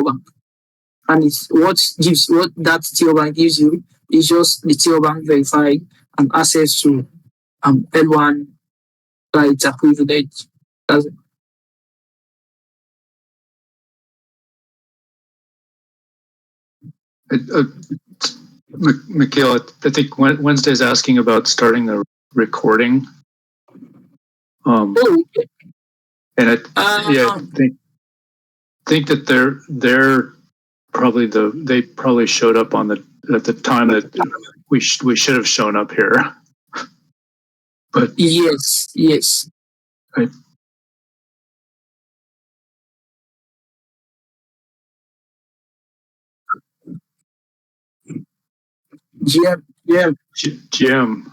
Bank. And it's what that TO Bank gives you is just the TO Bank verified and access to L1 that it's equivalent. That's it. Uh, Mikhail, I think Wednesday's asking about starting the recording. Oh, okay. And Uh, think that they're probably they probably showed up on at the time that we should have shown up here. But yes. right. Jim.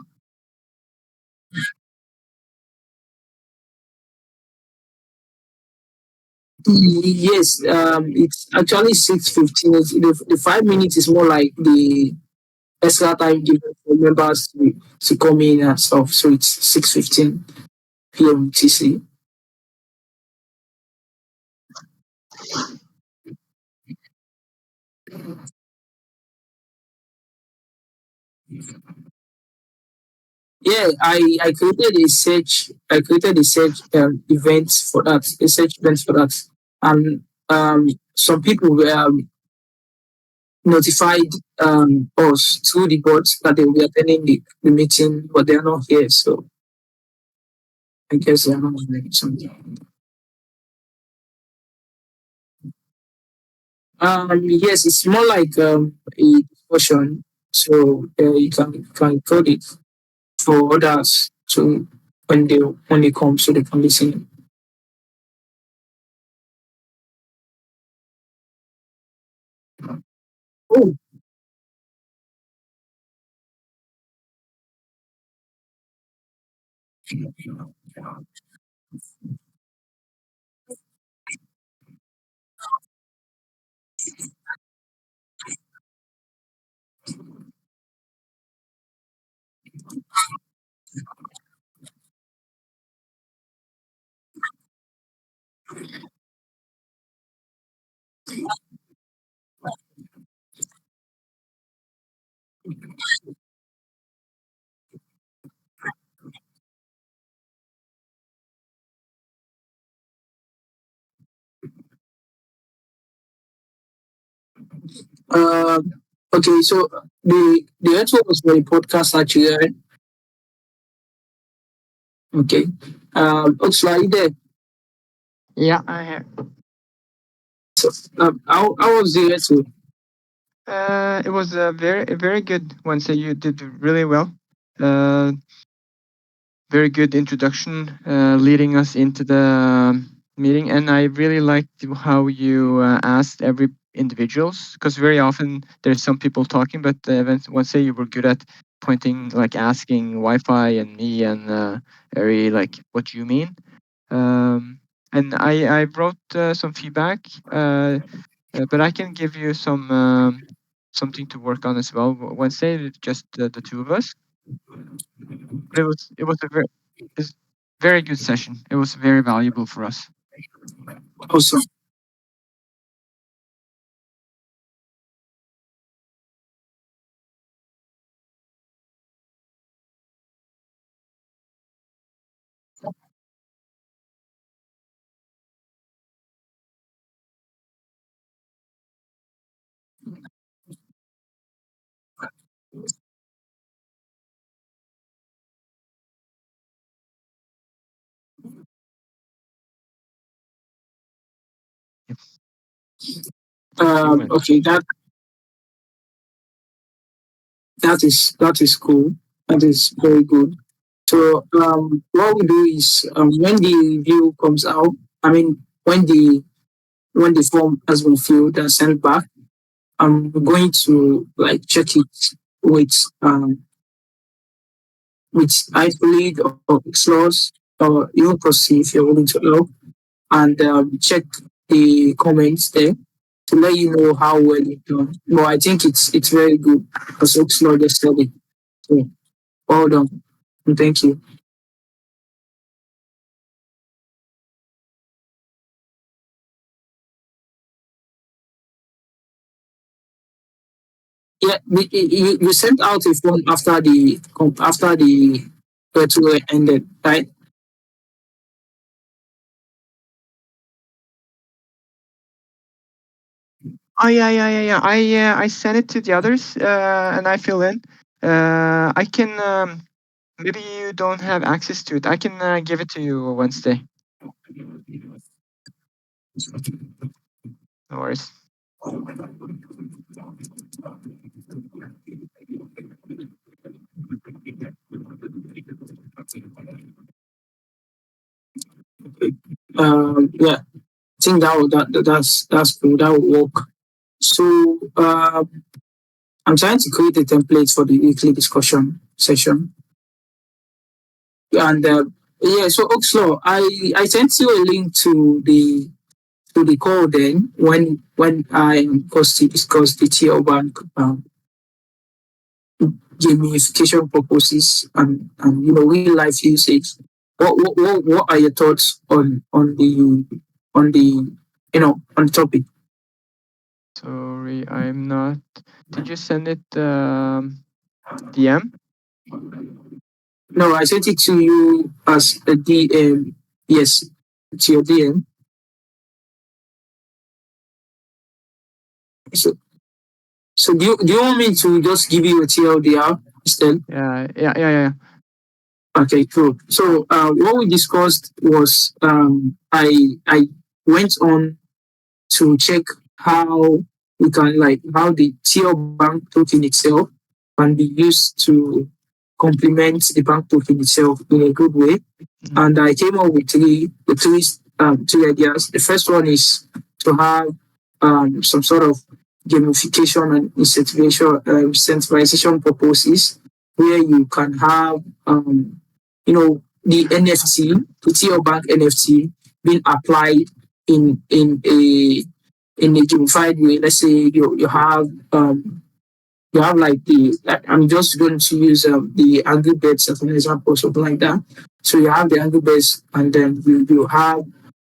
Yes, it's actually 6:15. The 5 minutes is more like the extra time given for members to come in and stuff. So it's 6:15 p.m. TC. Yeah, I created a search. I created a search events for that. A search events for that, and some people were notified us through the boards that they will be attending the meeting, but they are not here. So I guess they are not doing something. Yes, it's more like a discussion, so you can code it for others to when they come, so they can listen. Oh, uh, okay. So the network was for the podcast actually, right? Okay. Looks like there. Yeah, I have. So, how was the network? It was a very good one. So you did really well. Uh, Very good introduction, leading us into the meeting, and I really liked how you asked every individuals, because very often there's some people talking, but once say you were good at pointing, like asking Wi-Fi and me and Ari, like what you mean. And I wrote some feedback, but I can give you something to work on as well. Wednesday, just the two of us. But it was it's very good session. It was very valuable for us. Awesome. Human. Okay, that is cool. That is very good. So what we do is when the review comes out, I mean when the form has been filled and sent back, I'm going to like check it with with iFleet or Xlos or even Proxy if you're willing to help, and check the comments there to let you know how well you've done. But I think it's very good because Xlos just said it. So well done. And thank you. Yeah, you sent out a form after the virtual ended, right? Oh yeah. I sent it to the others, and I fill in. I can maybe you don't have access to it. I can give it to you Wednesday. No worries. Yeah, I think that's cool. That will work. So I'm trying to create a template for the weekly discussion session, and yeah. So Oxlaw, I sent you a link to the call then when I was to discuss the TL Bank gamification purposes and real life usage. What are your thoughts on the on the topic? Sorry, I'm not. Did you send it DM? No, I sent it to you as a DM. Yes, to your DM. So so do you want me to just give you a TLDR instead? Yeah. Okay, cool. So what we discussed was I went on to check how we can like how the TL bank token itself can be used to complement the bank token itself in a good way. Mhm. And I came up with three ideas. The first one is to have some sort of gamification and incentivization purposes where you can have the NFT, the TL Bank NFT being applied in a gamified way. Let's say you have like I'm just going to use the Angry Birds as an example, something like that. So you have the Angry Birds, and then you have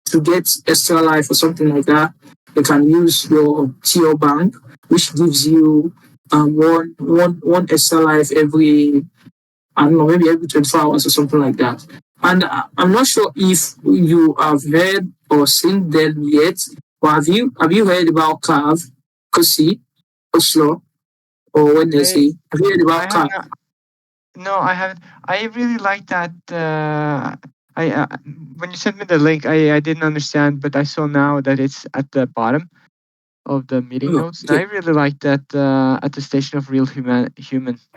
to get extra life or something like that. You can use your TL Bank, which gives you one extra life every, I don't know, maybe every 24 hours or something like that. And I'm not sure if you have heard or seen them yet, but have you heard about Cav, Kosi, Oslo, or when they I say, have you heard I about have Cav? not. No, I haven't. I really like that. I when you sent me the link, I didn't understand, but I saw now that it's at the bottom of the meeting Oh, notes. And I okay. really like that attestation of real human.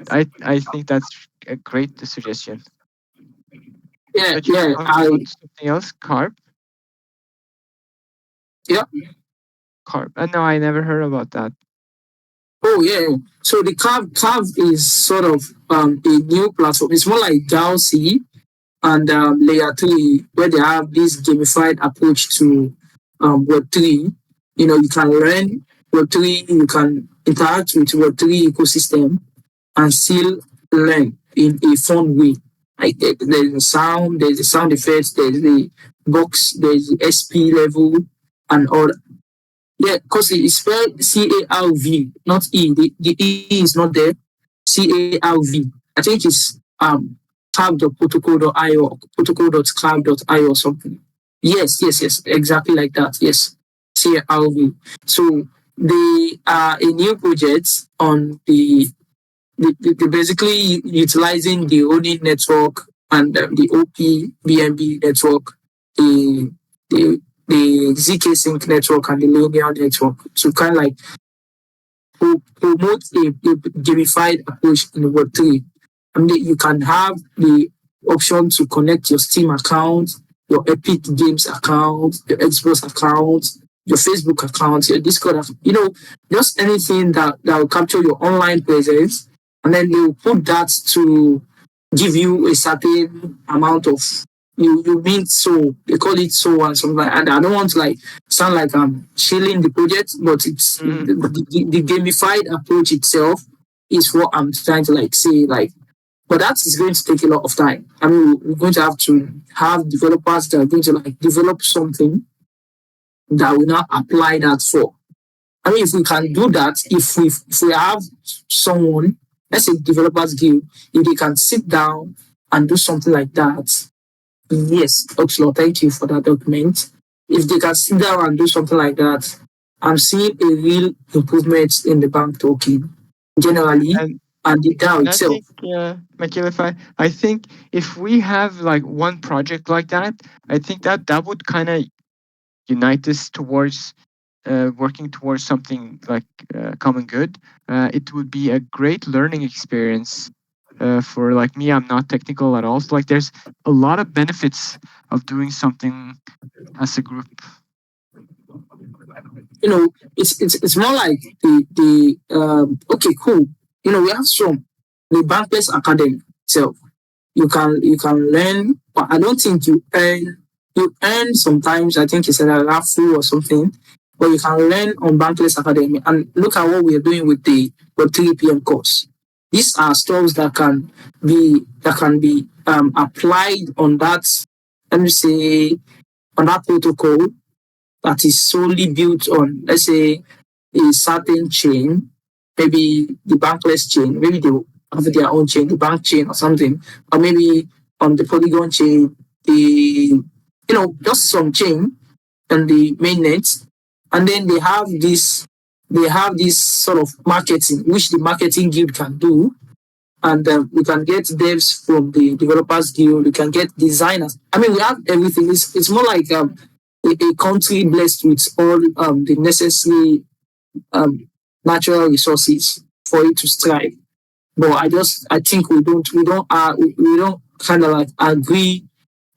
I think that's a great suggestion. Yeah, But you're yeah, talking about something else, yeah. carb. No, I never heard about that. Oh, yeah. So the Cav is sort of a new platform. It's more like DAO-C and layer 3, where they have this gamified approach to Web3. You can learn Web3, you can interact with Web3 ecosystem and still learn in a fun way. Like there's the sound effects, there's the box, there's the SP level and all. Yeah, because it's spelled CARV, not E. The E is not there. CARV. I think it's cloud.protocol.io, protocol.cloud.io or something. Yes, exactly like that. Yes, CARV. So they are a new project on the basically utilizing the Oni network and the OP BNB network, the the the ZK Sync network and the linear network to kind of like promote a gamified approach in Web3. I mean, you can have the option to connect your Steam account, your Epic Games account, your Xbox account, your Facebook account, your Discord account, just anything that will capture your online presence. And then they will put that to give you a certain amount of you mean so they call it so and something like, and I don't want to like sound like I'm shilling the project, but it's the gamified approach itself is what I'm trying to like say like, but that is going to take a lot of time. I mean, we're going to have developers that are going to like develop something that will not apply that for. I mean, if we can do that, if we have someone, let's say developers guild, if they can sit down and do something like that, yes, Oxlaw, thank you for that document. If they can sit down and do something like that, I'm seeing a real improvement in the bank token generally and the DAO And I itself. think, Michael, I think if we have like one project like that, I think that would kind of unite us towards working towards something like common good. It would be a great learning experience for like me. I'm not technical at all. So like there's a lot of benefits of doing something as a group. You know, it's more like the okay, cool. You know, we have some the Bankless Academy itself. You can learn, but I don't think you earn sometimes. I think it's a raffle or something, but you can learn on Bankless Academy. And look at what we are doing with the Web3 PM course. These are stuff that can be applied on that. Let me say on that protocol that is solely built on, let's say, a certain chain, maybe the Bankless chain, maybe they will have their own chain, the bank chain or something, or maybe on the Polygon chain, just some chain on the mainnet, and then they have this sort of marketing, which the marketing guild can do, and we can get devs from the developers guild, we can get designers. I mean, we have everything. It's more like a country blessed with all the necessary natural resources for it to strive. But I think we don't kind of like agree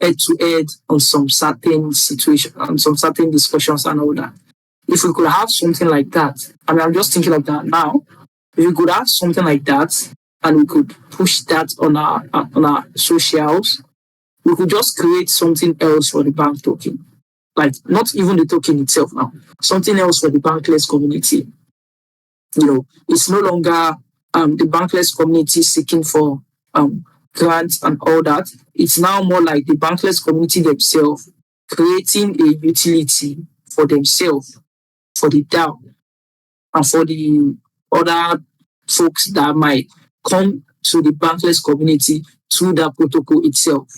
head to head on some certain situation, on some certain discussions and all that. If we could have something like that, I mean, I'm just thinking of that now. If we could have something like that, and we could push that on our socials, we could just create something else for the bank token. Like not even the token itself now, something else for the bankless community. It's no longer the bankless community seeking for grants and all that. It's now more like the bankless community themselves creating a utility for themselves, for the DAO, and for the other folks that might come to the bankless community through that protocol itself.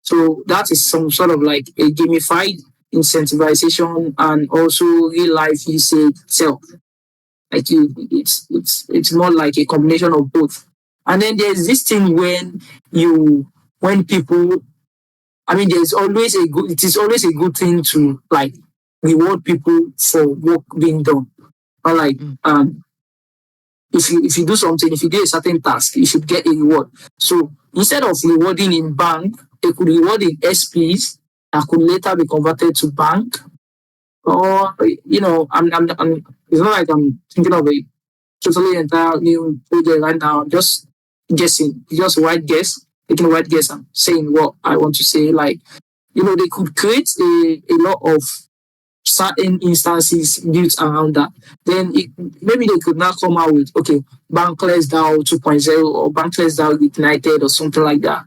So that is some sort of like a gamified incentivization and also real life usage itself. Like it's more like a combination of both. And then there's this thing when people, I mean, it is always a good thing to like reward people for work being done. Or like if you do something, if you do a certain task, you should get a reward. So instead of rewarding in bank, they could reward in SPs that could later be converted to bank. Or it's not like I'm thinking of a totally entire new project right now. I'm just guessing, just a white guess, taking a white guess and saying what I want to say. Like, they could create a lot of certain instances built around that. Then maybe they could now come out with, okay, Bankless DAO 2.0 or Bankless DAO Ignited or something like that.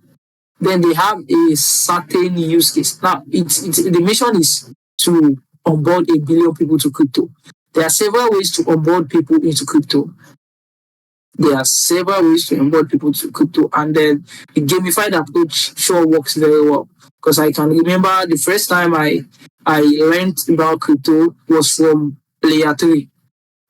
Then they have a certain use case. Now, the mission is to onboard 1 billion people to crypto. There are several ways to onboard people into crypto. And then the gamified approach sure works very well. Because I can remember the first time I learned about crypto was from Layer 3.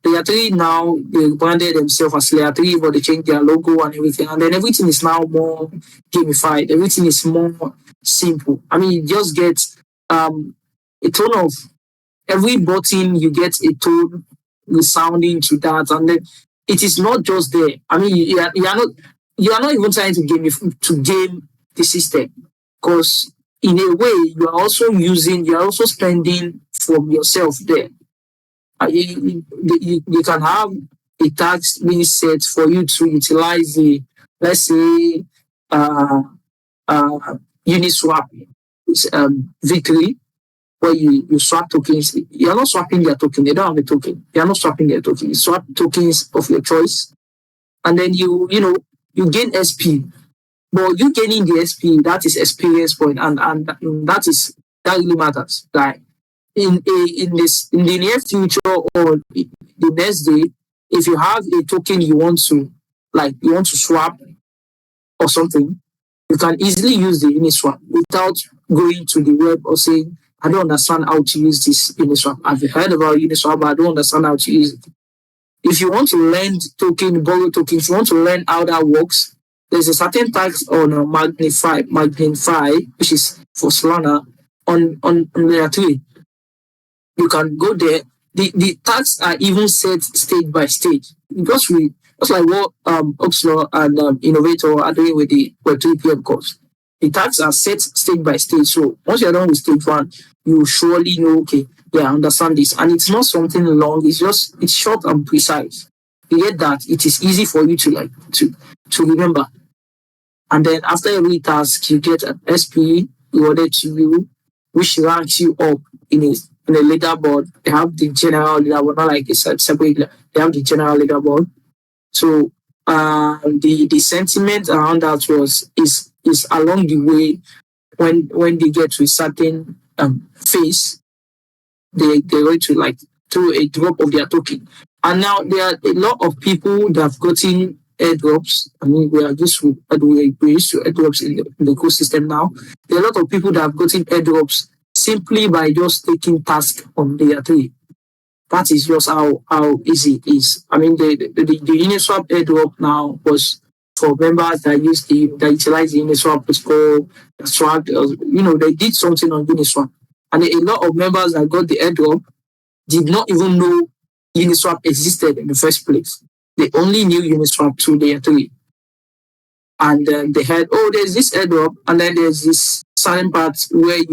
Layer 3 now, they branded themselves as Layer 3, but they changed their logo and everything. And then everything is now more gamified. Everything is more simple. I mean, you just get a tone of every button, you get a tone resounding to that. And then it is not just there. I mean, you are not even trying to game the system. Because in a way, you are also spending from yourself there. You can have a tax being set for you to utilize let's say, Uniswap V3, where you swap tokens. You're not swapping their token. They don't have a token. You're not swapping their token. You swap tokens of your choice. And then you gain SP. But you gaining the SP, that is experience point. And that really matters. Like, in the near future or the next day, if you have a token you want to swap or something, you can easily use the Uniswap without going to the web or saying, I don't understand how to use this Uniswap. I've heard about Uniswap, but I don't understand how to use it. If you want to lend token, borrow token, if you want to learn how that works, there's a certain tax on Magnify, which is for Solana on layer 3. You can go there. The tax are even set stage by stage. Just like what Oxlaw and Innovator are doing with the Web3 PM course. The tax are set stage by stage. So once you're done with stage 1, you surely know, okay, yeah, I understand this. And it's not something long, it's short and precise. You get that, it is easy for you to remember. And then after every task, you get an SP rewarded to you, which ranks you up in a leaderboard. They have the general leaderboard, not like a separate. They have the general leaderboard. So the sentiment around that is along the way when they get to a certain phase, they're going to throw a drop of their token. And now there are a lot of people that have gotten airdrops. I mean, we used to airdrops in the ecosystem now. There are a lot of people that have gotten airdrops simply by just taking task on layer 3. That is just how easy it is. I mean, the Uniswap airdrop now was for members that utilize the Uniswap protocol, Swag. They did something on Uniswap. And a lot of members that got the airdrop did not even know Uniswap existed in the first place. They only knew Uniswap through layer 3. And they heard, there's this airdrop, and then there's this certain part where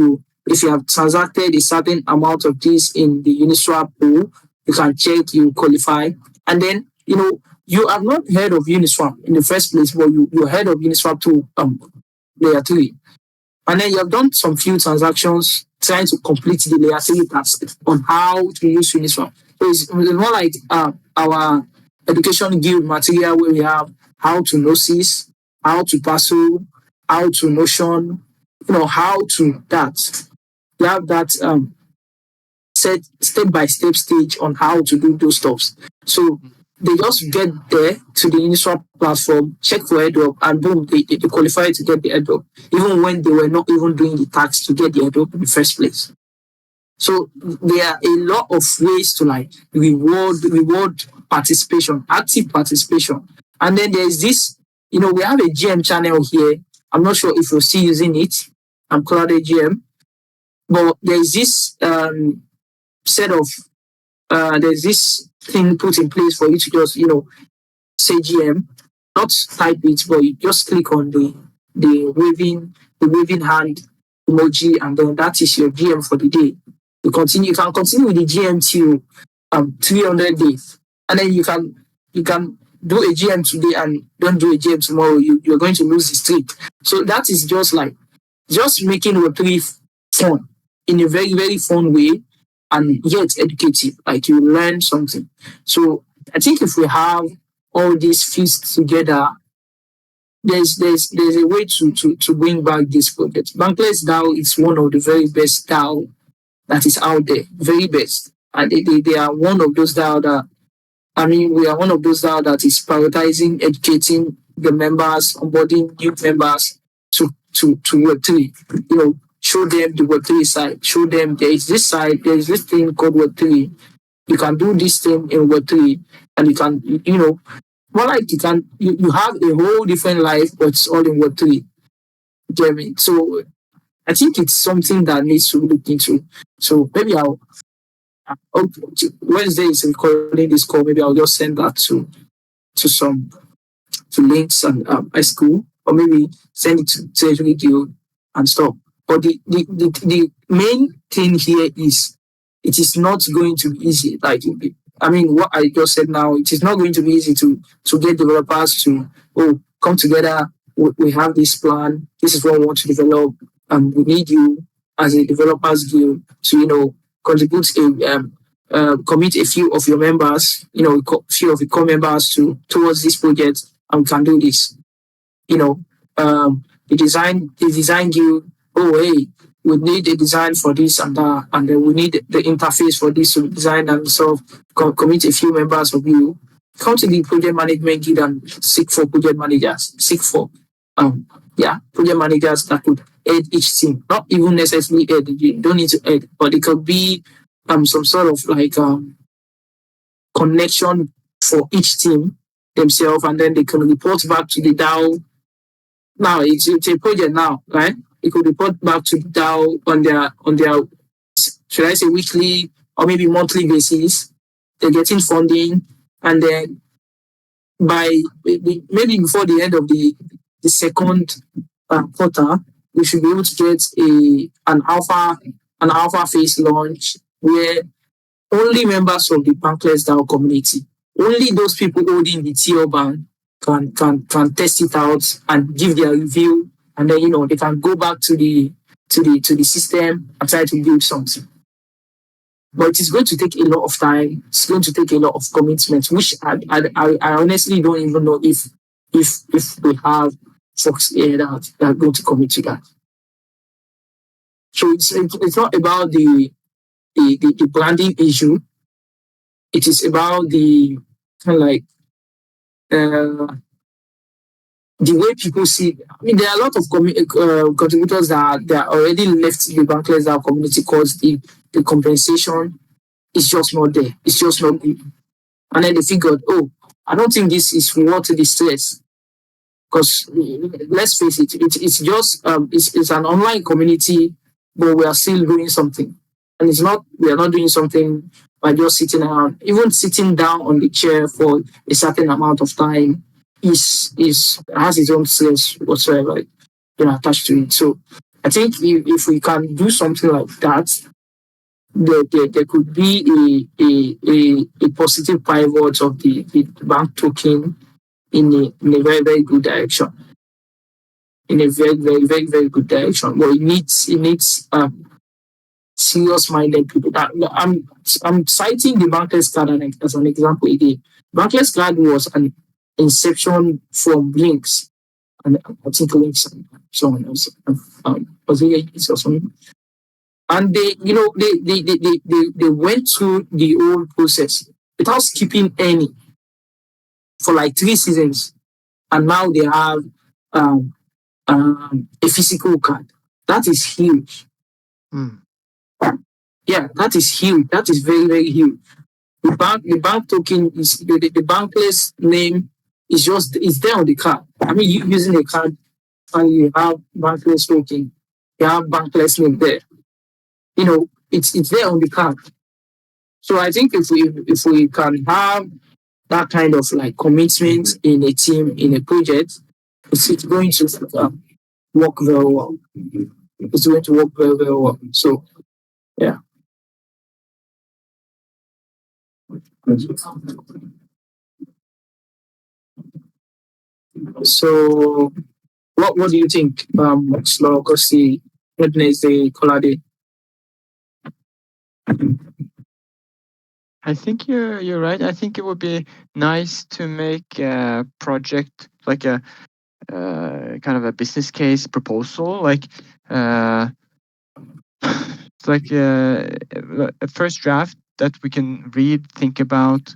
if you have transacted a certain amount of this in the Uniswap pool, you can check, you qualify. And then, you have not heard of Uniswap in the first place, but you heard of Uniswap to layer 3. And then you have done some few transactions trying to complete the layer 3 task on how to use Uniswap. So it's more like our education guild material where we have how to Gnosis, how to Passo, how to Notion, how to that. We have that set step-by-step stage on how to do those stuffs. So they just get there to the Uniswap platform, check for airdrop, and boom, they qualify to get the airdrop, even when they were not even doing the tax to get the airdrop in the first place. So there are a lot of ways to reward participation, active participation. And then there's this, we have a GM channel here. I'm not sure if you're still using it. I'm Clouded GM. But there's this there's this thing put in place for you to just, say GM, not type it, but you just click on the waving hand emoji, and then that is your GM for the day. You can continue with the GM till 300 days, and then you can do a GM today and don't do a GM tomorrow. You're going to lose the streak. So that is just making Web3 fun in a very, very fun way, and yet educative. Like you learn something. So I think if we have all these fused together, there's a way to bring back this project. Bankless DAO is one of the very best DAO that is out there, very best. And they are one of those DAO we are one of those DAO that is prioritizing educating the members, onboarding new members to Web3. Show them the Web3 side. Show them there is this side, there is this thing called Web3. You can do this thing in Web3, and you can, more like you have a whole different life, but it's all in Web3. Get me? So I think it's something that needs to look into. So maybe Wednesday is recording this call. Maybe I'll just send that to links and high school, or maybe send it to Treasury Guild and stuff. But the main thing here is it is not going to be easy. What I just said now, it is not going to be easy to get developers to come together. We have this plan. This is what we want to develop. We need you as a developers guild to contribute commit a few of your members, a few of your core members towards this project, and we can do this. The design guild. Oh, hey, we need a design for this and that, and then we need the interface for this to be designed, and so commit a few members of you. Come to the project management guild and seek for project managers. Seek for project managers that could head each team. Not even necessarily head. You don't need to head, but it could be some sort of like connection for each team themselves, and then they can report back to the DAO. Now it's a project now, right? It could report back to the DAO on their should I say weekly or maybe monthly basis. They're getting funding, and then by maybe before the end of the second quarter, we should be able to get an alpha phase launch where only members of the Bankless DAO community, only those people holding the TL ban can test it out and give their review, and then they can go back to the system and try to build something. But it is going to take a lot of time. It's going to take a lot of commitment, which I honestly don't even know if we have folks here that are going to commit to that. So it's not about the branding issue. It is about the kind of like the way people see. I mean, there are a lot of contributors that are already left the Bankless DAO community because the compensation is just not there. It's just not good. And then they figured, I don't think this is worth the stress. Because let's face it, it's just it's an online community, but we are still doing something. And we are not doing something by just sitting around. Even sitting down on the chair for a certain amount of time has its own stress whatsoever attached to it. So I think if we can do something like that, there could be a positive pivot of the bank token in a very, very good direction. In a very, very, very, very good direction. But it needs serious-minded people. I'm citing the Bankless card as an example again. Bankless card was an inception from Links, and I think Links and someone else was it or something. And they went through the whole process without skipping any for like 3 seasons, and now they have a physical card. That is huge. Yeah, that is huge. That is very, very huge. The bank token is the Bankless name is there on the card. I mean, you using a card and you have Bankless token, you have Bankless name there. It's there on the card. So I think if we can have that kind of like commitment in a team, in a project, it's going to work very well. It's going to work very, very well. So yeah. So what do you think, Kosi, Wednesday, Colade? I think you're right. I think it would be nice to make a project like a kind of a business case proposal, like it's like a first draft that we can read, think about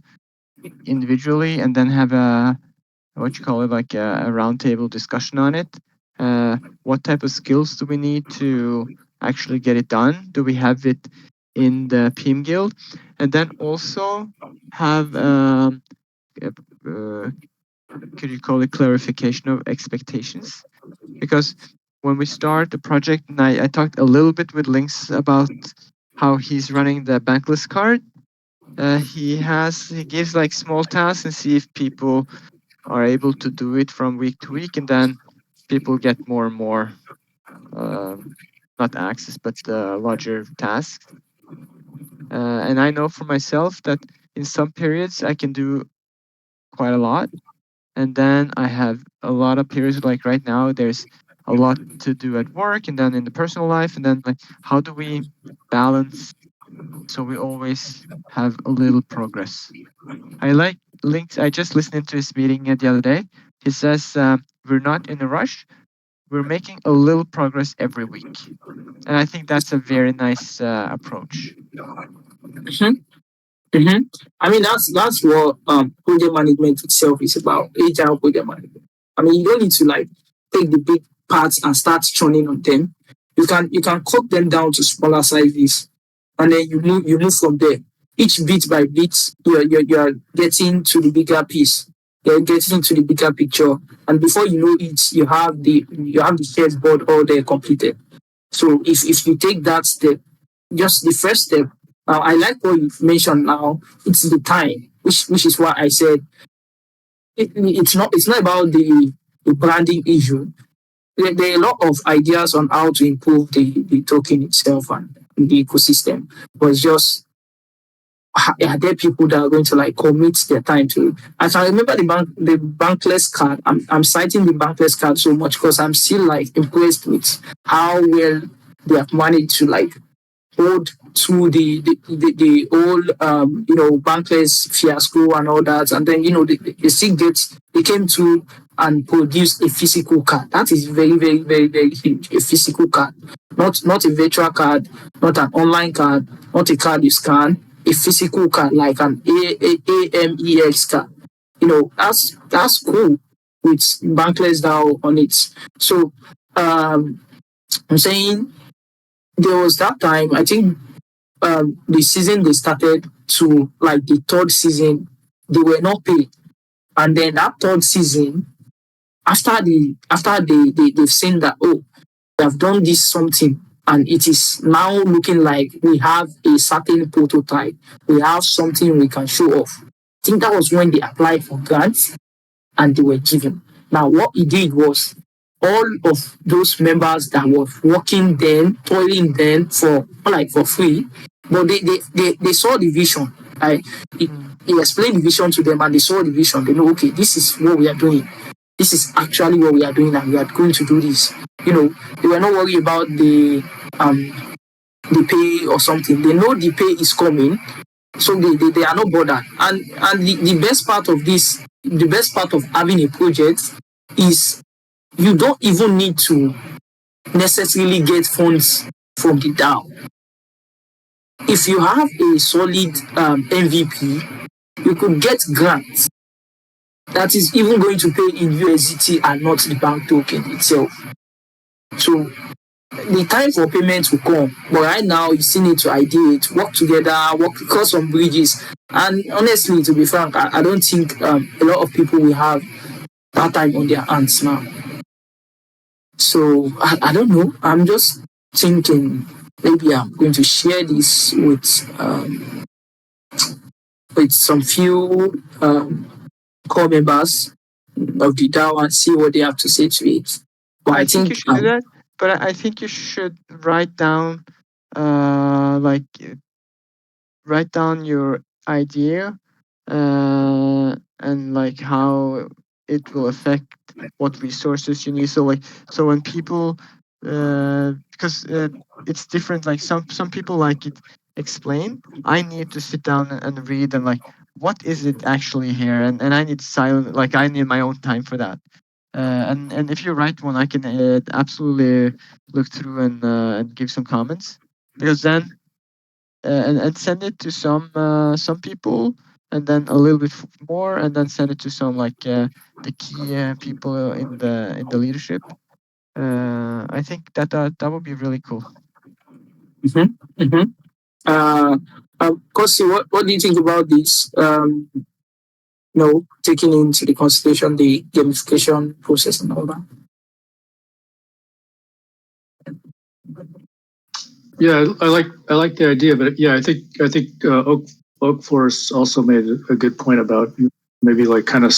individually, and then have a like a roundtable discussion on it. What type of skills do we need to actually get it done? Do we have it in the PM Guild? And then also have could you call it clarification of expectations? Because when we start the project, and I talked a little bit with Links about how he's running the Bankless card. He gives like small tasks and see if people are able to do it from week to week, and then people get more and more not access but larger tasks. And I know for myself that in some periods I can do quite a lot, and then I have a lot of periods like right now there's a lot to do at work and then in the personal life, and then like how do we balance so we always have a little progress. I like Links. I just listened to his meeting the other day. He says we're not in a rush. we're making a little progress every week, and I think that's a very nice approach. Mhm. Mm-hmm. I mean, that's what project management itself is about. Agile project management. I mean, you don't need to like take the big parts and start churning on them. You can cut them down to smaller sizes, and then you move from there. Each bit by bit, you're getting to the bigger piece. You're getting to the bigger picture, and before you know it, you have the chessboard all there completed. So if you take that step, just the first step. I like what you've mentioned now. It's the time, which is why I said it's not about the branding issue. There are a lot of ideas on how to improve the token itself and the ecosystem. But it's just are there people that are going to like commit their time to? I can remember the bankless card. I'm citing the bankless card so much because I'm still like impressed with how well they have managed to like hold to the old bankless fiasco and all that, and then the still they came to and produced a physical card. That is very very very very huge. A physical card, not a virtual card, not an online card, not a card you scan. A physical card like an AMEX card. That's cool with bankless DAO on it. So I'm saying there was that time. I think the season they started to like the third season, they were not paid, and then that third season, after they've seen that they have done this something, and it is now looking like we have a certain prototype, we have something we can show off. I think that was when they applied for grants and they were given. Now, what he did was all of those members that were working then, toiling then for free, but they saw the vision. He explained the vision to them and they saw the vision. They know, okay, this is what we are doing. This is actually what we are doing and we are going to do this. They were not worried about the pay or something. They know the pay is coming, so they are not bothered. And the best part of this, the best part of having a project is you don't even need to necessarily get funds from the DAO. If you have a solid MVP, you could get grants that is even going to pay in USDT and not the bank token itself. So the time for payment will come, but right now you still need to ideate, work together, cross some bridges. And honestly, to be frank, I don't think a lot of people will have that time on their hands now. So I don't know. I'm just thinking maybe I'm going to share this with some few core members of the DAO and see what they have to say to it. But I think you should do that, but I think you should write down write down your idea and like how it will affect what resources you need. So when people because it's different. Like some people like it explained. I need to sit down and read and like what is it actually here, and I need silent. Like I need my own time for that. And if you write one, I can absolutely look through and give some comments, because then and send it to some people, and then a little bit more, and then send it to some like the key people in the leadership. I think that would be really cool. Kosi, what do you think about this? Taking into the consideration the gamification process and all that. Yeah, I like the idea, but yeah, I think Oak Forest also made a good point about maybe like kind of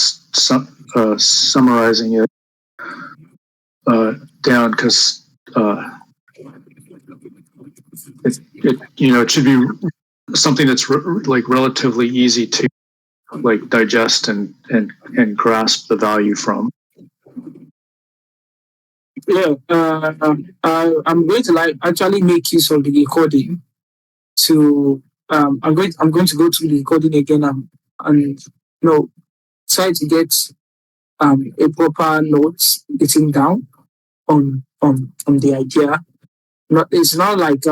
summarizing it down, because it should be something that's like relatively easy to like digest and grasp the value from. Yeah, I'm going to actually make use of the recording to I'm going to go through the recording again and try to get a proper notes written down, on the idea. It's not like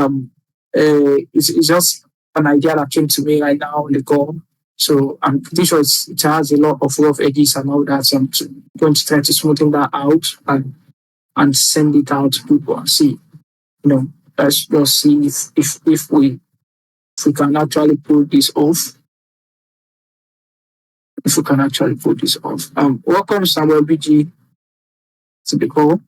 it's just an idea that came to me right now on the call. So I'm pretty sure it has a lot of rough edges and all that. So I'm going to try to smoothen that out and send it out to people and see. Let's just see if we can actually pull this off. If we can actually pull this off. Welcome Samuel BG to the call.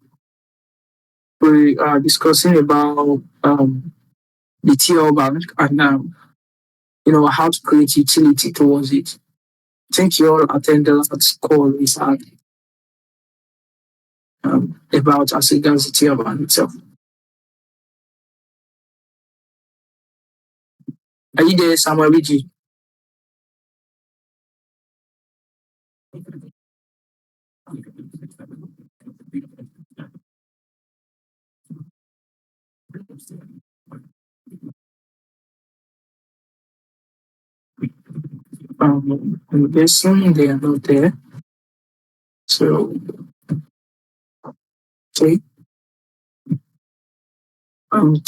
We are discussing about the TL bank and how to create utility towards it. I think you all attended that call we had about Asiga's TL bank itself. Are you there, Samuel BG? I'm guessing they are not there. So, okay. I'm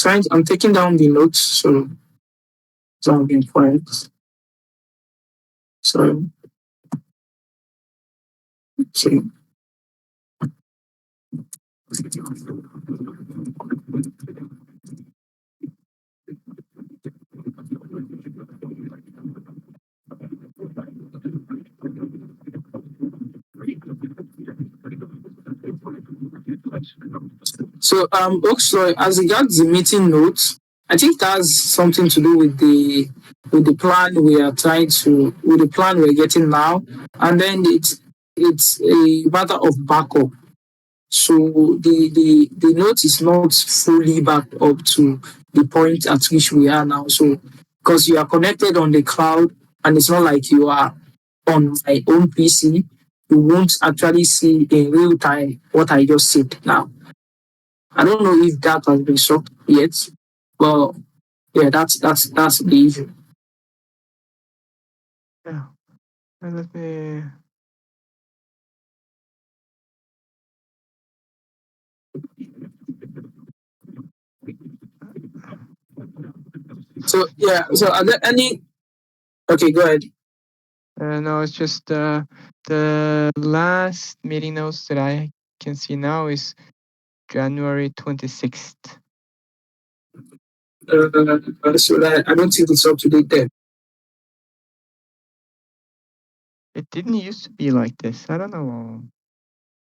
taking down the notes, so I'm being quiet. So, okay. So, also as regards the meeting notes, I think that's something to do with the plan we are with the plan we're getting now, and then it's a matter of backup. So the note is not fully backed up to the point at which we are now. So because you are connected on the cloud, and it's not like you are on my own PC, you won't actually see in real time what I just said now. I don't know if that has been solved yet, but yeah, that's the issue. Yeah. And let me. So yeah, so are there any? Okay, go ahead. No, it's just the last meeting notes that I can see now is January 26th. So I don't think it's up to date then. It didn't used to be like this. I don't know.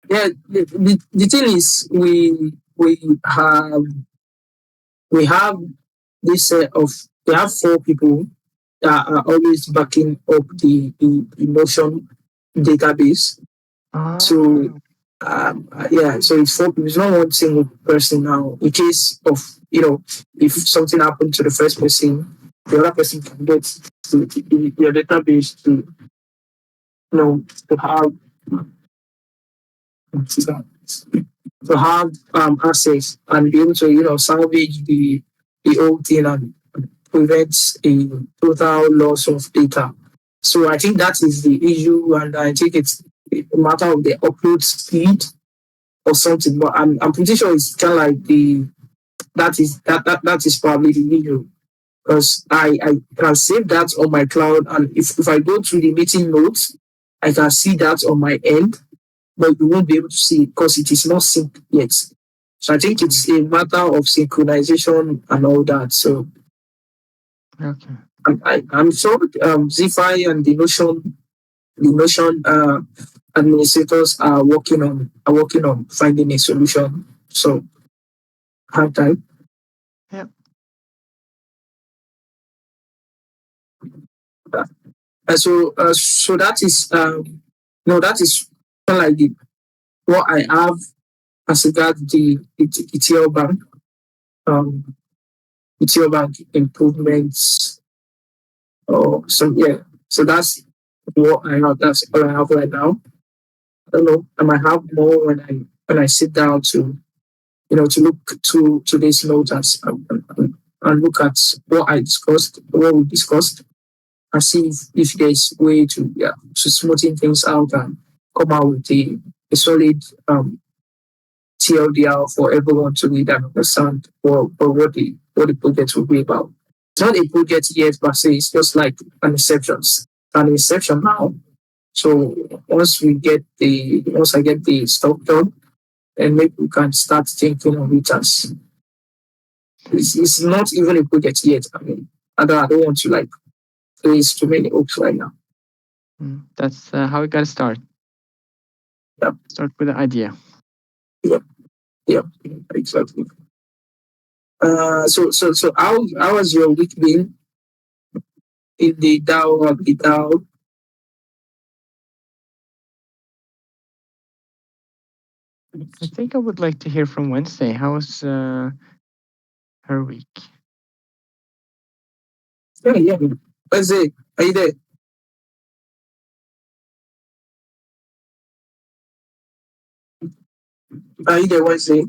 Yeah, the thing is, we have this set of we have 4 people that are always backing up the Notion database. So yeah, so it's 4 people. It's not one single person now. In case of if something happened to the first person, the other person can get to your database to have access and be able to salvage the whole thing and prevent a total loss of data. So I think that is the issue, and I think it's a matter of the upload speed or something. But I'm pretty sure it's kind of like that is probably the issue, because I can save that on my cloud, and if I go to the meeting notes, I can see that on my end, but you won't be able to see it because it is not synced yet. So I think it's a matter of synchronization and all that. So Okay. I'm sure ZFi and the Notion administrators are working on finding a solution. So hard time. Yeah. So that is that is kind of like what I have as regards the ETL bank, ETL bank improvements. So yeah, so that's what I have. That's all I have right now. I don't know. I might have more when I sit down to to look to today's notes and look at what we discussed, and see if there's way to smoothen things out and come out with a solid TLDR for everyone to read and understand for what the project will be about. It's not a project yet, but say it's just like an inception now. So once I get the stuff done, then maybe we can start thinking of it as it's not even a project yet. I mean, I don't want to like place too many hopes right now. That's how we got to start. Yeah. Start with the idea. Yeah, exactly. So how has your week been in the DAO of the DAO? I think I would like to hear from Wednesday. How was her week? Yeah. Wednesday, are you there? Are you there, Wednesday?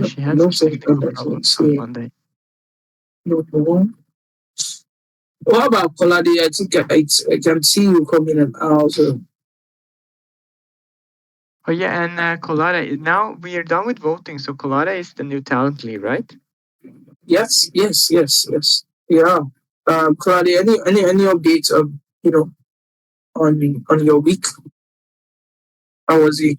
She had No, some say technical problems on Monday. no problem. What about Colade? I think I can see you coming and out. So. Oh yeah, and Colada. Now we are done with voting, so Colada is the new talent lead, right? Yes. Yeah. Colade, any updates of on your week? How was it?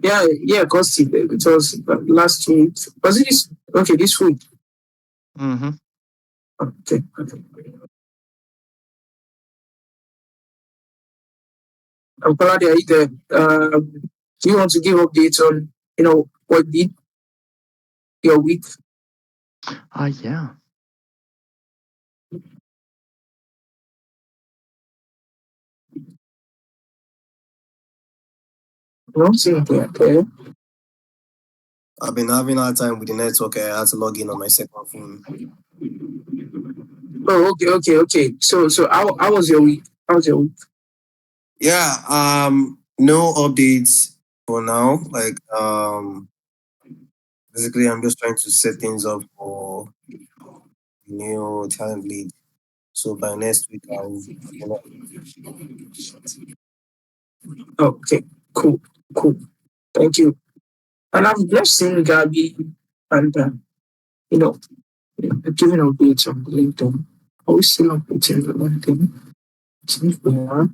Yeah, Cause it was last week. Was it this? Okay, this week. Mm-hmm. Okay. Colade, are you there? Do you want to give updates on what did your week? Yeah. No, simply okay. I've been having a hard time with the network. I had to log in on my second phone. Oh, okay. So how was your week? How was your week? Yeah, no updates for now. Like, basically, I'm just trying to set things up for new talent lead. So by next week, I'll. Okay, cool. Thank you. And I've just seen Gabby and giving updates on LinkedIn. Always still updating on LinkedIn. Seems we are.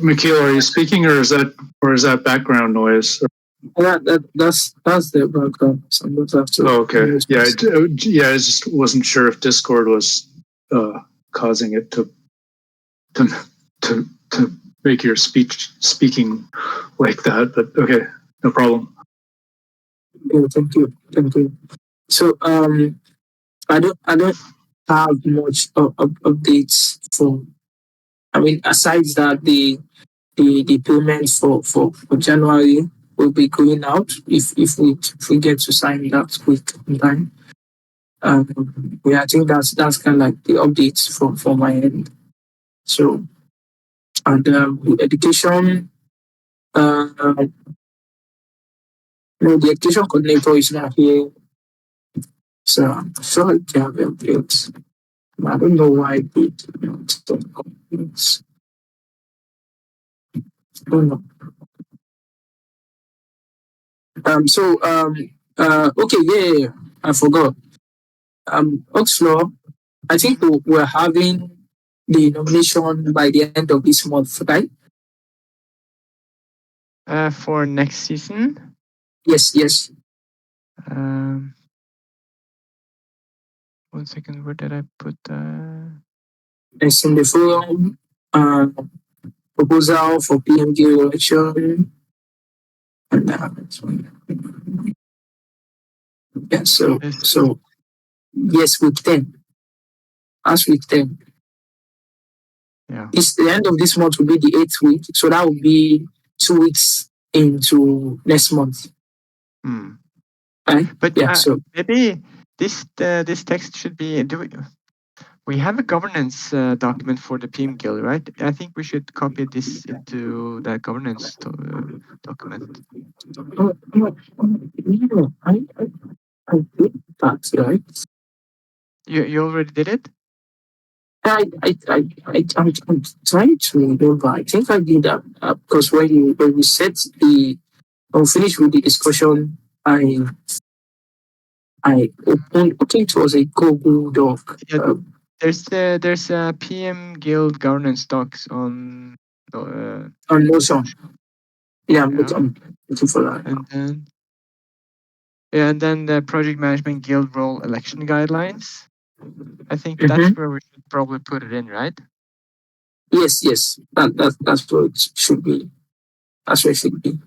Mikhail, are you speaking, or is that background noise? That's the background. Sometimes I have to. Oh, okay. I just wasn't sure if Discord was causing it to make your speaking like that. But okay, no problem. Yeah, thank you. So I don't have much of updates for. I mean, aside that the payment for January will be going out if we get to sign that quick in time. Yeah, I think that's kind of like the updates from my end. So and the education, the education coordinator is not here, so I'm sure they have updates. I don't know why they don't updates. I don't know. Okay, yeah, I forgot. Oxford, I think we're having the nomination by the end of this month, right? For next season. Yes. 1 second. Where did I put? It's in the forum. Proposal for PMG election. And yeah, so yes, week 10. That's week 10. Yeah. The end of this month will be the 8th week. So that will be 2 weeks into next month. Right? But yeah, so maybe this text should be. We have a governance document for the PM Guild, right? I think we should copy this into that governance document. I did that, right? You already did it? I'm trying to remember. I think I did that because when we set when finished with the discussion, I opened. I think it was a Google Doc. Yeah, there's a PM Guild governance docs on Notion. Yeah, I'm looking for that. And then the project management guild role election guidelines. I think that's where we should probably put it in, right? Yes. That's what it should be. That's what it should be.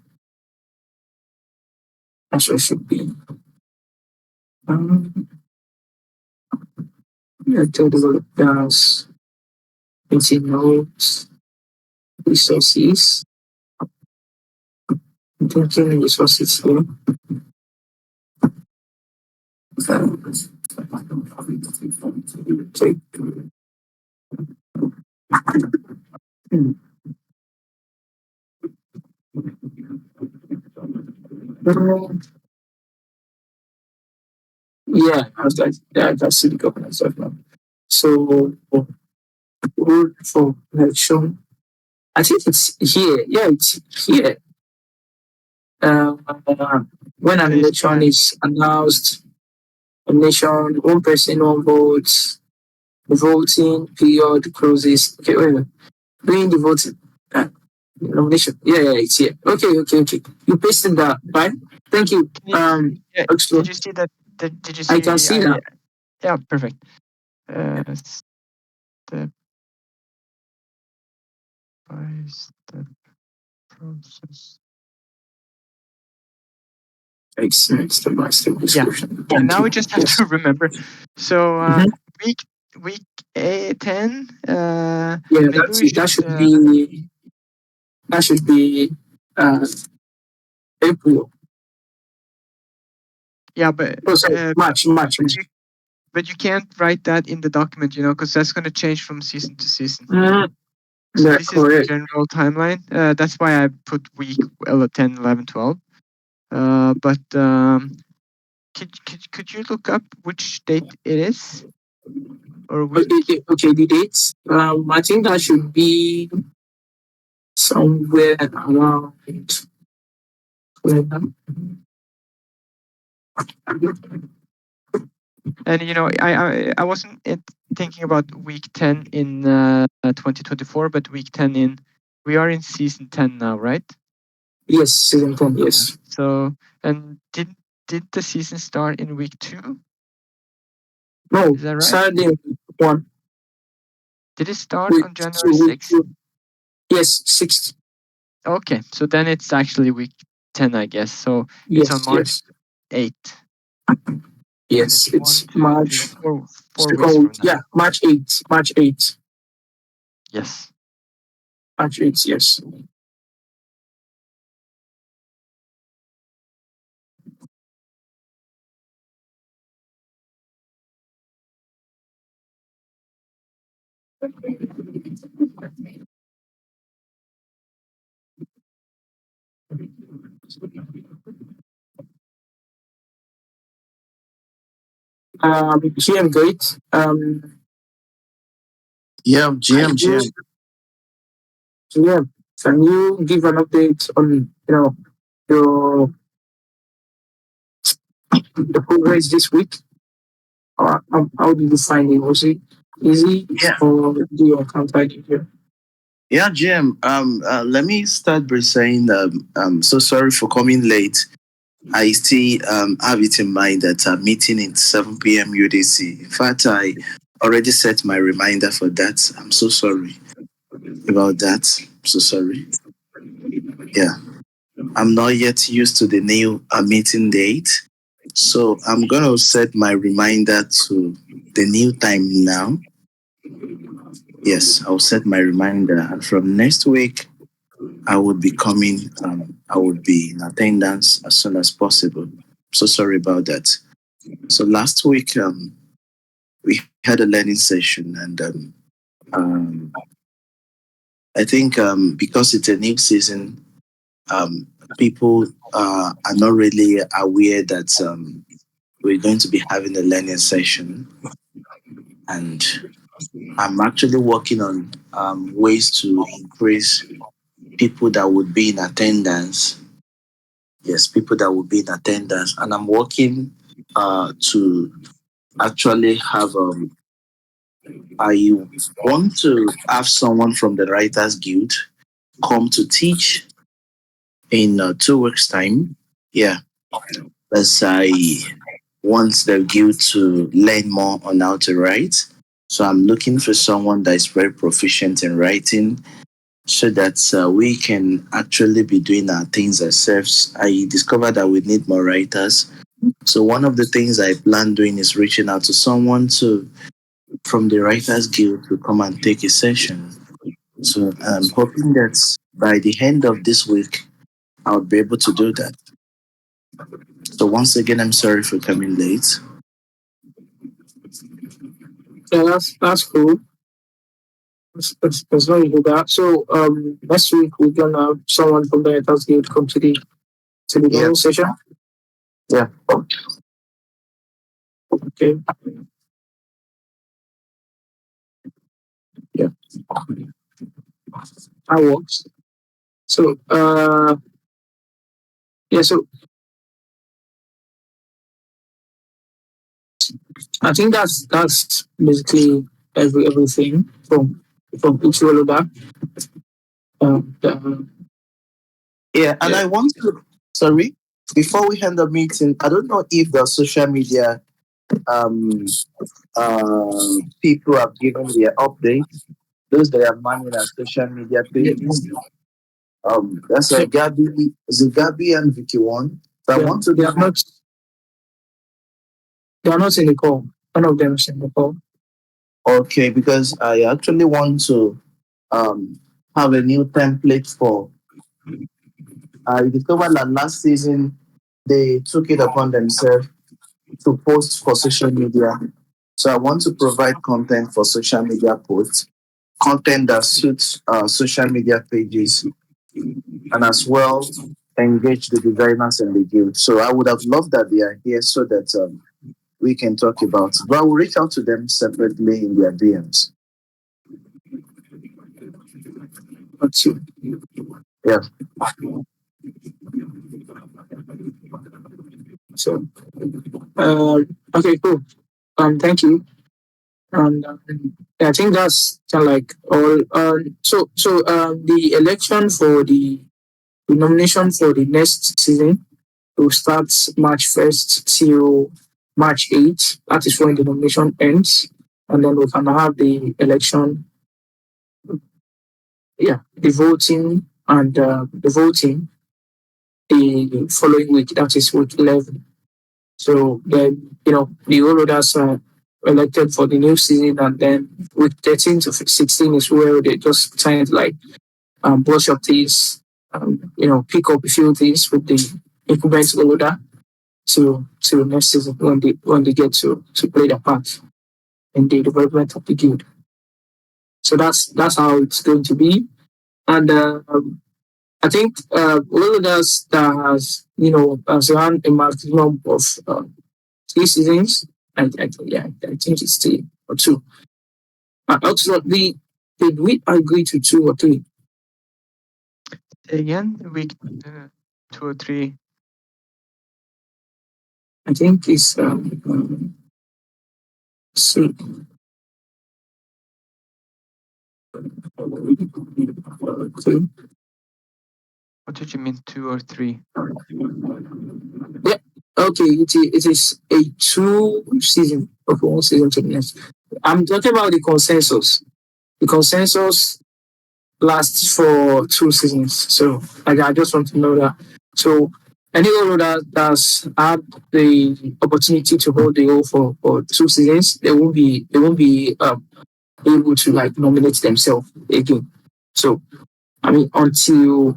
That's what it should be. Tell developers, meeting notes, resources. I'm thinking resources here. Yeah, that's the governance of now. So, rule for election. I think it's here. Yeah, it's here. When an election is announced, nomination, one person, one vote, the voting period closes. Okay, wait a minute. Doing the voting. Nomination. Yeah, it's here. Okay. You pasted that, right? Thank you. Did you see that? Did you see? I can see that. Yeah, perfect. Step by step process. Step by step description. Yeah. Now we just have to remember. So week 10. Yeah, that should be April. Yeah, but March. But you can't write that in the document, because that's going to change from season to season. So this is the general timeline. That's why I put week 10, 11, 12. But could you look up which date it is? Or week? Okay, the dates. I think that should be somewhere around. And I wasn't thinking about week 10 in 2024, but week 10 we are in season 10 now, right? Yes, season 10, yes. So, and did the season start in week 2? No, is that right? Started in week 1. Did it start on January 6th? Yes, 6th. Okay, so then it's actually week 10, I guess. So it's on March 8th. Yes, it's March. 4 weeks from now. Yeah, March 8th. March 8th. Yes. March 8th, yes. GM great. Yeah, GM. GM, can you give an update on your the progress this week? How did you find it? Was it easy? Yeah. Or do you encounter it here? Yeah, Jim. Let me start by saying so sorry for coming late. I still have it in mind that I'm meeting in 7 p.m. UDC. In fact, I already set my reminder for that. I'm so sorry about that. So sorry. Yeah. I'm not yet used to the new meeting date. So I'm going to set my reminder to the new time now. Yes, I'll set my reminder. And from next week, I would be coming, I would be in attendance as soon as possible. So sorry about that. So last week, we had a learning session, and um, I think because it's a new season, people are not really aware that we're going to be having a learning session, and I'm actually working on ways to increase people that would be in attendance. Yes, people that would be in attendance, and I'm working to actually have I want to have someone from the Writers Guild come to teach in 2 weeks' time. Yeah, as I want the guild to learn more on how to write. So I'm looking for someone that is very proficient in writing so that we can actually be doing our things ourselves. I discovered that we need more writers. So one of the things I plan doing is reaching out to someone from the Writers Guild to come and take a session. So I'm hoping that by the end of this week, I'll be able to do that. So once again, I'm sorry for coming late. Yeah, that's cool. That's very good. That. So next week we're gonna have someone from the Writers Guild come to the Yeah. demo session. Yeah. Okay. Yeah. That works. So yeah, so I think that's basically everything from each roll of that. Uh, Yeah, and yeah. I want to, sorry, before we end the meeting, I don't know if the social media um, people have given their updates, those that are manning our social media pages. That's So, Gabby, is it Gabby and Vicky One? So I want to they know. are not in the call. None of them is in the call. Okay, because I actually want to have a new template for. I discovered that last season they took it upon themselves to post for social media. So I want to provide content for social media posts, content that suits social media pages, and as well engage the designers and the guild. So I would have loved that they are here so that we can talk about it. But I will reach out to them separately in their DMs. That's it. Yeah. So okay, cool. Thank you. And I think that's kind of like all. The election for the nomination for the next season will start March 1st till March 8th. That is when the nomination ends, and then we can have the election. Yeah, the voting and the voting the following week. That is week 11. So then the all others are elected for the new season, and then week 13 to 16 is where they just kind of like brush up these, pick up a few things with the incumbent order to next season when they get to play their part in the development of the guild. So that's how it's going to be, and I think all of us that has run a maximum of 3 seasons. I think it's 3 or 2. Ultimately, did we agree to 2 or 3? Again, week 2 or 3. I think it's see. What did you mean 2 or 3? Okay, it is a 2 season of 1 season to the next. I'm talking about the consensus. The consensus lasts for 2 seasons. So like I just want to know that. So anyone that's had the opportunity to hold the O for 2 seasons, they won't be able to like nominate themselves again. So I mean until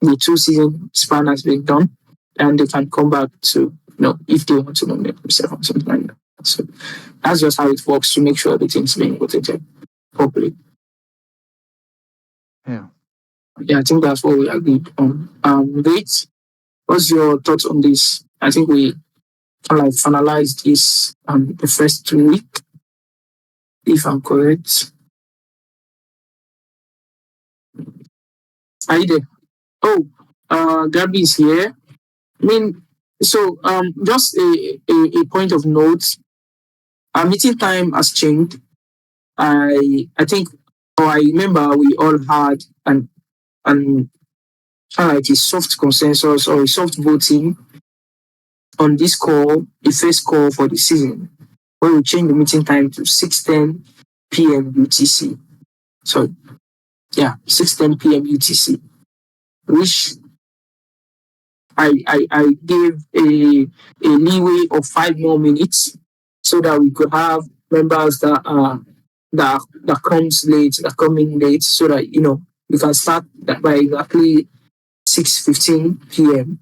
the 2 season span has been done and they can come back to if they want to nominate themselves or something like that. So that's just how it works to make sure everything's being rotated properly. Yeah. Yeah, I think that's what we agreed on. Wait, what's your thoughts on this? I think we can like finalize this the first week, if I'm correct. Are you there? Oh, Gabby is here. I mean, so just a point of note. Our meeting time has changed. I think, or I remember we all had an kind of like a soft consensus or a soft voting on this call, the first call for the season, where we changed the meeting time to 6:10 p.m. UTC. So yeah, 6:10 p.m. UTC, which I gave a leeway of 5 more minutes so that we could have members that comes late, that come in late, so that we can start that by exactly 6:15 p.m.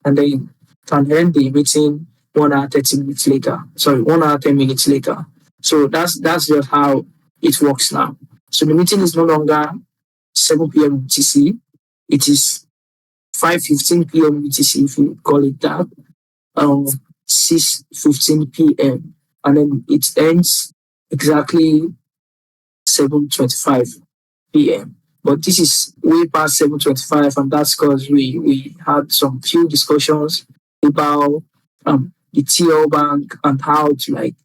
and then can end the meeting 1 hour 30 minutes later. Sorry, 1 hour 10 minutes later. So that's just how it works now. So the meeting is no longer 7 p.m. UTC. It is 5:15 p.m. UTC, if you call it that. 6:15 p.m. and then it ends exactly 7:25 p.m. But this is way past 7:25, and that's because we had some few discussions about the TL bank and how to like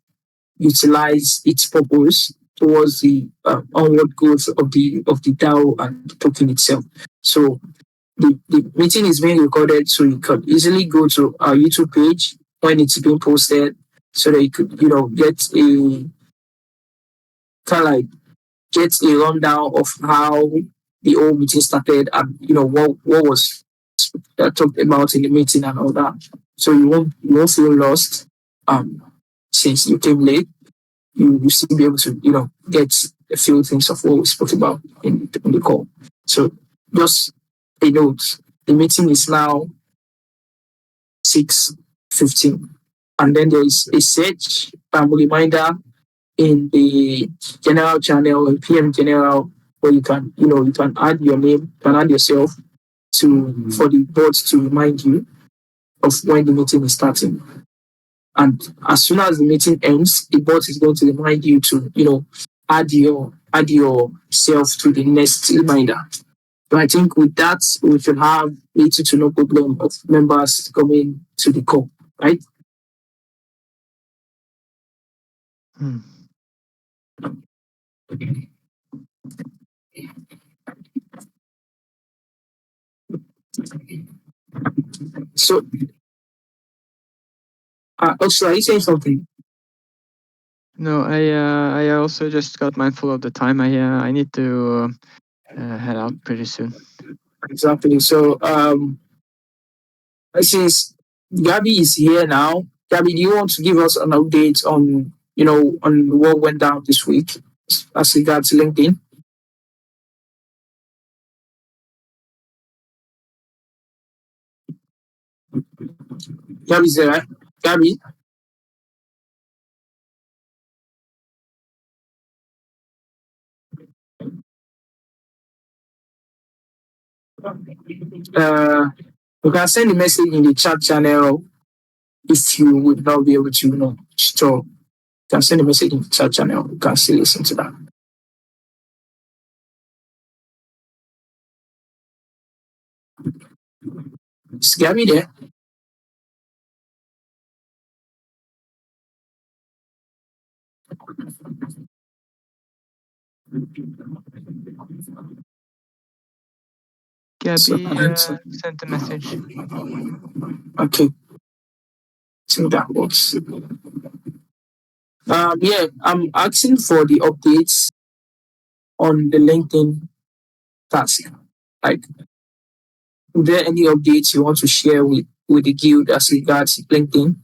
utilize its purpose towards the onward growth of the DAO and the token itself. So the meeting is being recorded, so you can easily go to our YouTube page when it's being posted, so that you could get a kind of like get a rundown of how the whole meeting started and what was talked about in the meeting and all that. So you won't feel lost since you came late. You will still be able to get a few things of what we spoke about in the call. So just a note: the meeting is now 6:15, and then there is a search reminder in the general channel and PM general, where you can add your name, you can add yourself to for the board to remind you of when the meeting is starting. And as soon as the meeting ends, the bot is going to remind you to add yourself to the next reminder. So I think with that we should have little to no problem of members coming to the call, right? Hmm. So also, are you saying something? No, I also just got mindful of the time. I need to head out pretty soon. Exactly. So since Gabby is here now, Gabby, do you want to give us an update on on what went down this week as regards LinkedIn? Gabby's there, right? Gabby? You can send a message in the chat channel if you would not be able to, store. You can send a message in the chat channel. You can still listen to that. Is Gabby there? Gabby So- sent a message. Okay, so that works. Yeah, I'm asking for the updates on the LinkedIn task. Like, is there any updates you want to share with the guild as regards LinkedIn?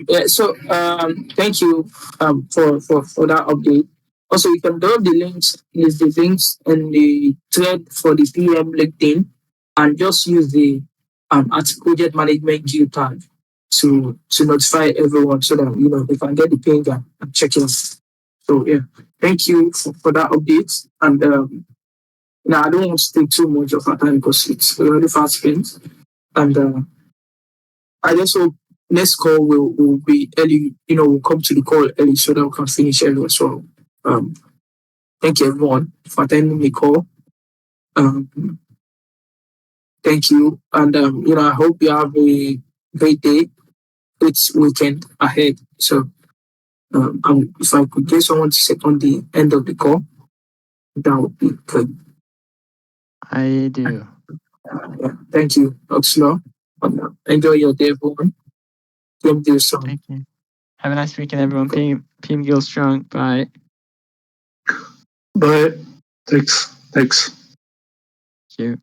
Yeah, so thank you for that update. Also, you can drop the links, list the links in the thread for the PM LinkedIn and just use the at project management Guild tag to notify everyone so that they can get the ping and check in. So yeah, thank you for that update. And now I don't want to take too much of our time because it's already fast spent. And I just hope next call will be early. We'll come to the call early so that we can finish early as well. Um, thank you everyone for attending the call. Um, thank you, and I hope you have a great day. It's weekend ahead. So, if I could get someone to sit on the end of the call, that would be good. I do. Yeah, thank you, Oxlaw. Enjoy your day, everyone. Game deal soon. Thank you. Have a nice weekend, everyone. PM Guild strong. Bye. But thanks. Thank you.